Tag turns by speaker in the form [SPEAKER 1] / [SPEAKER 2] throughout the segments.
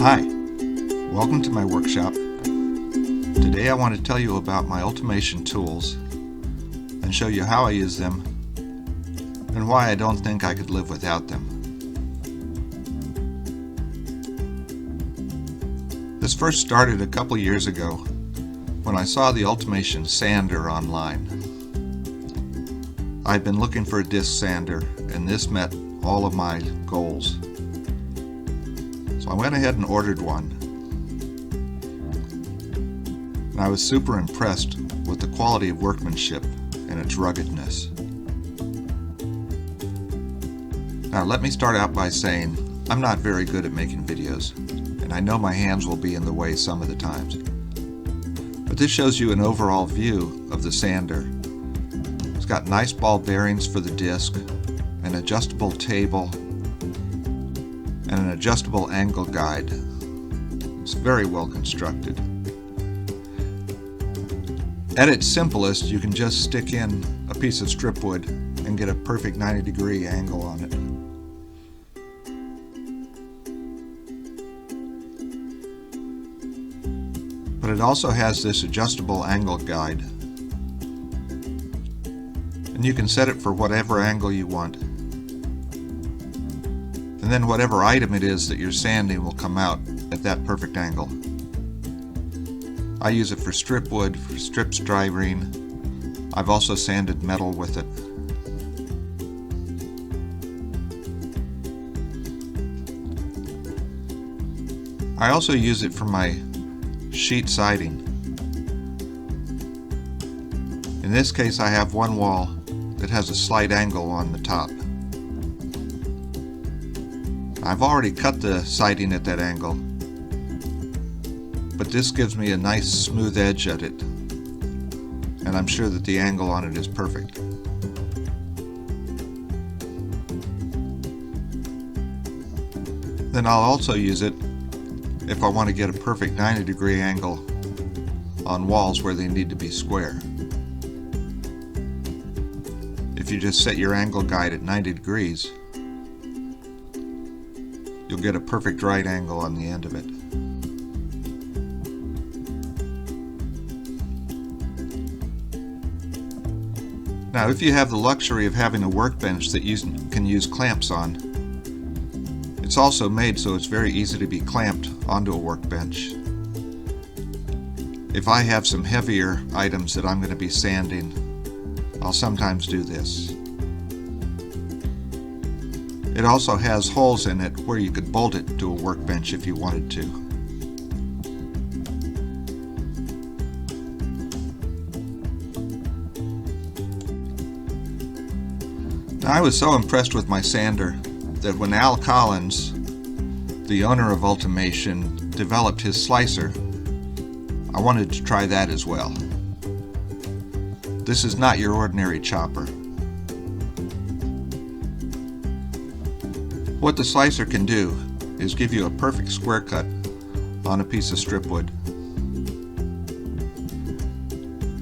[SPEAKER 1] Hi, welcome to my workshop. Today I want to tell you about my Ultimation tools and show you how I use them and why I don't think I could live without them. This first started a couple years ago when I saw the Ultimation Sander online. I'd been looking for a disc sander and this met all of my goals. So I went ahead and ordered one. And I was super impressed with the quality of workmanship and its ruggedness. Now let me start out by saying I'm not very good at making videos, and I know my hands will be in the way some of the times. But this shows you an overall view of the sander. It's got nice ball bearings for the disc, an adjustable table, and an adjustable angle guide. It's very well constructed. At its simplest, you can just stick in a piece of strip wood and get a perfect 90-degree angle on it. But it also has this adjustable angle guide, and you can set it for whatever angle you want. And then whatever item it is that you're sanding will come out at that perfect angle. I use it for strip wood, for strip styrene. I've also sanded metal with it. I also use it for my sheet siding. In this case I have one wall that has a slight angle on the top. I've already cut the siding at that angle, but this gives me a nice smooth edge at it, and I'm sure that the angle on it is perfect. Then I'll also use it if I want to get a perfect 90-degree angle on walls where they need to be square. If you just set your angle guide at 90 degrees, you'll get a perfect right angle on the end of it. Now, if you have the luxury of having a workbench that you can use clamps on, it's also made so it's very easy to be clamped onto a workbench. If I have some heavier items that I'm going to be sanding, I'll sometimes do this. It also has holes in it where you could bolt it to a workbench if you wanted to. Now, I was so impressed with my sander that when Al Collins, the owner of Ultimation, developed his slicer, I wanted to try that as well. This is not your ordinary chopper. What the slicer can do is give you a perfect square cut on a piece of strip wood.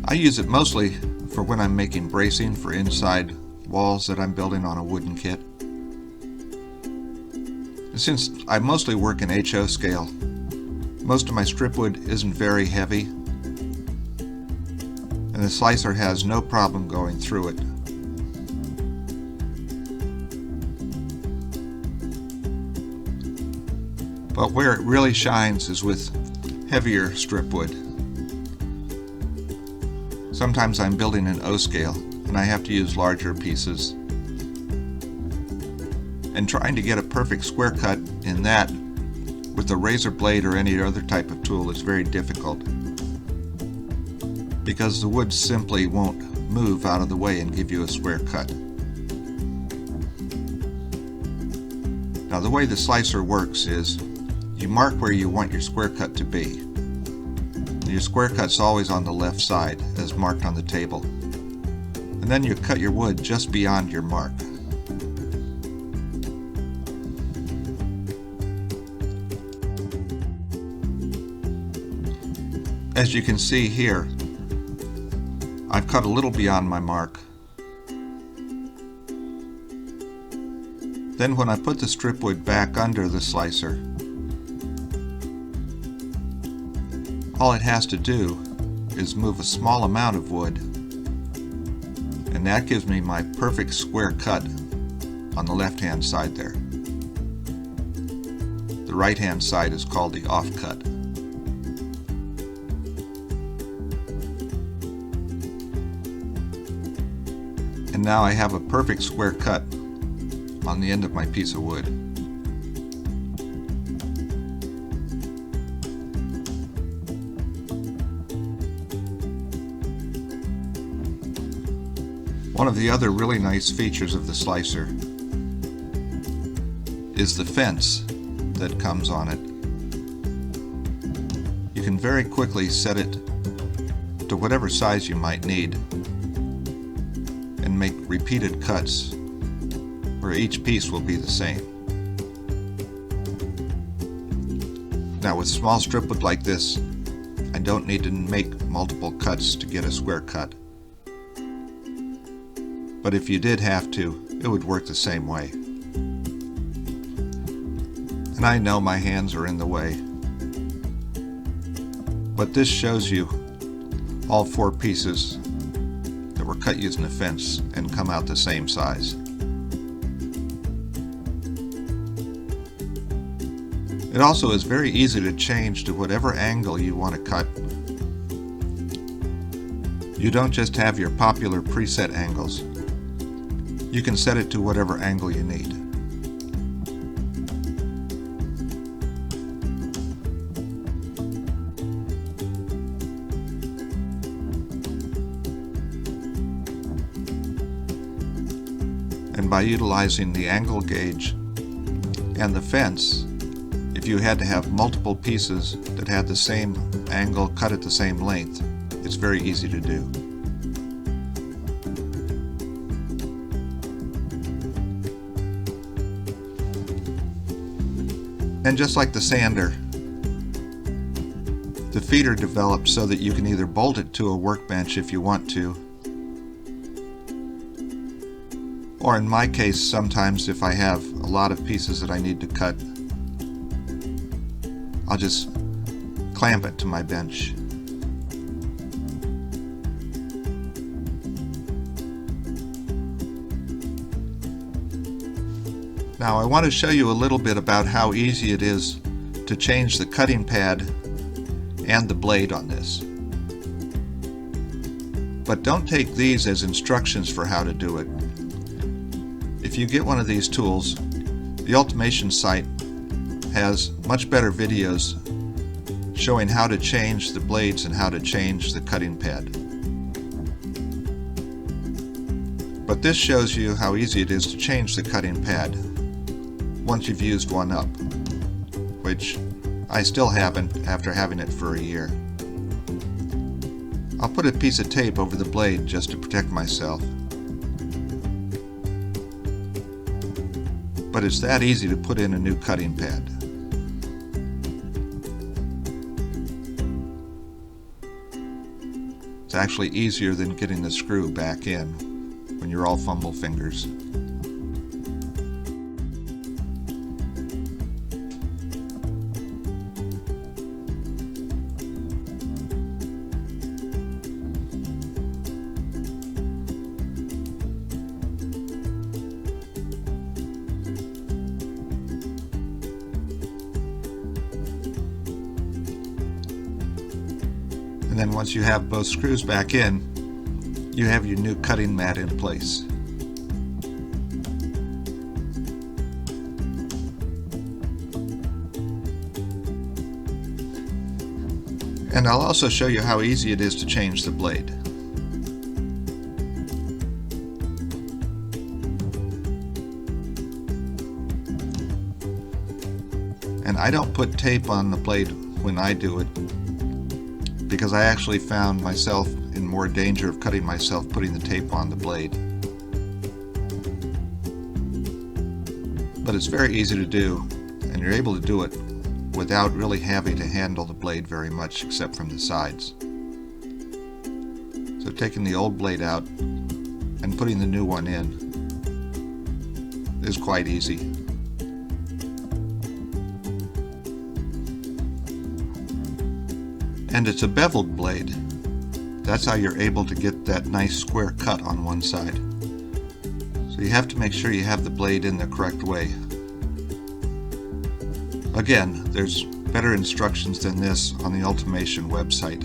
[SPEAKER 1] I use it mostly for when I'm making bracing for inside walls that I'm building on a wooden kit. Since I mostly work in HO scale, most of my strip wood isn't very heavy, and the slicer has no problem going through it. But where it really shines is with heavier strip wood. Sometimes I'm building in O scale and I have to use larger pieces. And trying to get a perfect square cut in that with a razor blade or any other type of tool is very difficult, because the wood simply won't move out of the way and give you a square cut. Now, the way the slicer works is you mark where you want your square cut to be. Your square cut's always on the left side as marked on the table. And then you cut your wood just beyond your mark. As you can see here, I've cut a little beyond my mark. Then when I put the strip wood back under the slicer, All it has to do is move a small amount of wood, and that gives me my perfect square cut on the left-hand side there. The right-hand side is called the offcut. And now I have a perfect square cut on the end of my piece of wood. One of the other really nice features of the slicer is the fence that comes on it. You can very quickly set it to whatever size you might need and make repeated cuts where each piece will be the same. Now with small strip wood like this, I don't need to make multiple cuts to get a square cut. But if you did have to, it would work the same way. And I know my hands are in the way, but this shows you all 4 pieces that were cut using a fence and come out the same size. It also is very easy to change to whatever angle you want to cut. You don't just have your popular preset angles. You can set it to whatever angle you need. And by utilizing the angle gauge and the fence, if you had to have multiple pieces that had the same angle cut at the same length, it's very easy to do. And just like the sander, the feeder develops so that you can either bolt it to a workbench if you want to, or in my case, sometimes if I have a lot of pieces that I need to cut, I'll just clamp it to my bench. Now I want to show you a little bit about how easy it is to change the cutting pad and the blade on this. But don't take these as instructions for how to do it. If you get one of these tools, the Ultimation site has much better videos showing how to change the blades and how to change the cutting pad. But this shows you how easy it is to change the cutting pad once you've used one up, which I still haven't after having it for a year. I'll put a piece of tape over the blade just to protect myself. But it's that easy to put in a new cutting pad. It's actually easier than getting the screw back in when you're all fumble fingers. And then once you have both screws back in, you have your new cutting mat in place. And I'll also show you how easy it is to change the blade. And I don't put tape on the blade when I do it, because I actually found myself in more danger of cutting myself putting the tape on the blade. But it's very easy to do, and you're able to do it without really having to handle the blade very much except from the sides. So taking the old blade out and putting the new one in is quite easy. And it's a beveled blade. That's how you're able to get that nice square cut on one side. So you have to make sure you have the blade in the correct way. Again, there's better instructions than this on the Ultimation website.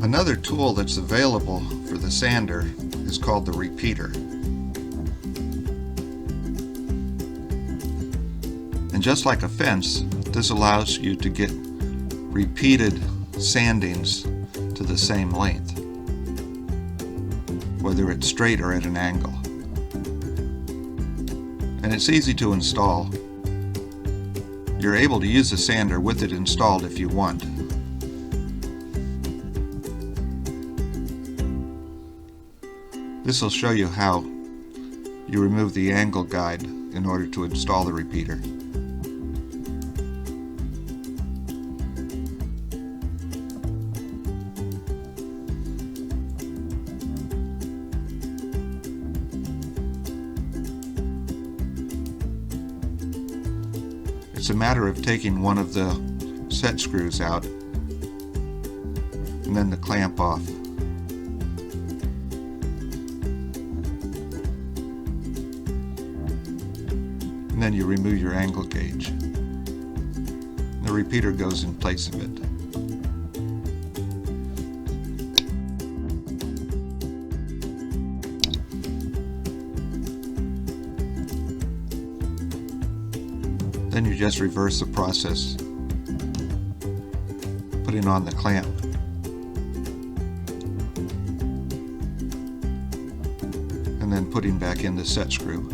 [SPEAKER 1] Another tool that's available for the sander is called the repeater. And just like a fence, this allows you to get repeated sandings to the same length, whether it's straight or at an angle. And it's easy to install. You're able to use the sander with it installed if you want. This will show you how you remove the angle guide in order to install the repeater. It's a matter of taking one of the set screws out and then the clamp off. And then you remove your angle gauge. The repeater goes in place of it. Then you just reverse the process, putting on the clamp. And then putting back in the set screw.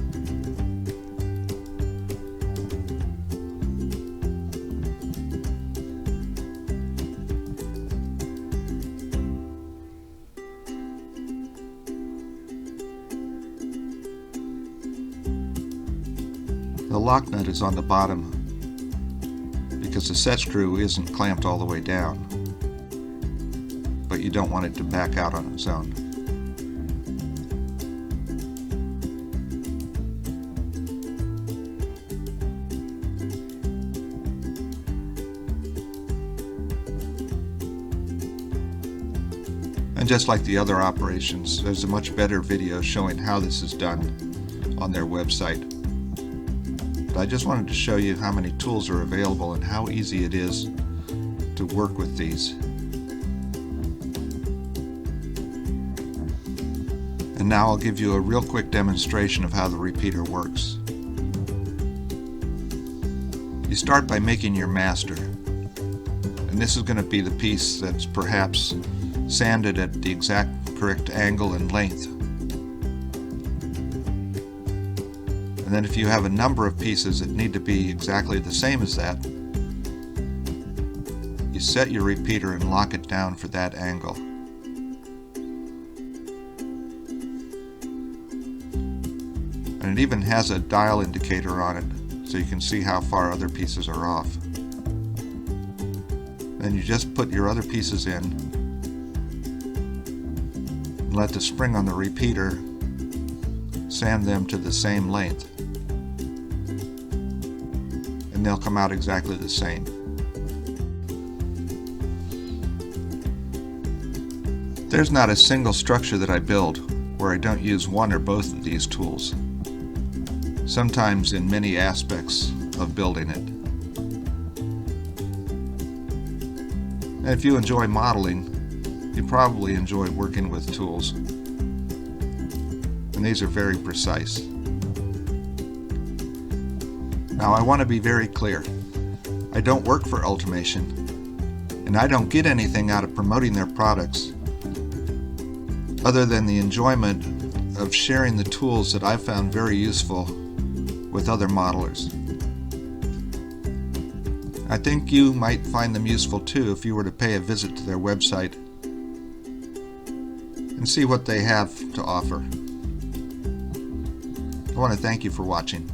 [SPEAKER 1] The lock nut is on the bottom because the set screw isn't clamped all the way down, but you don't want it to back out on its own. And just like the other operations, there's a much better video showing how this is done on their website. But I just wanted to show you how many tools are available and how easy it is to work with these. And now I'll give you a real quick demonstration of how the repeater works. You start by making your master. And this is going to be the piece that's perhaps sanded at the exact correct angle and length. And then if you have a number of pieces that need to be exactly the same as that, you set your repeater and lock it down for that angle. And it even has a dial indicator on it, so you can see how far other pieces are off. Then you just put your other pieces in and let the spring on the repeater sand them to the same length. And they'll come out exactly the same. There's not a single structure that I build where I don't use one or both of these tools, sometimes in many aspects of building it. And if you enjoy modeling, you probably enjoy working with tools. And these are very precise. Now I want to be very clear. I don't work for Ultimation, and I don't get anything out of promoting their products other than the enjoyment of sharing the tools that I've found very useful with other modelers. I think you might find them useful too if you were to pay a visit to their website and see what they have to offer. I want to thank you for watching.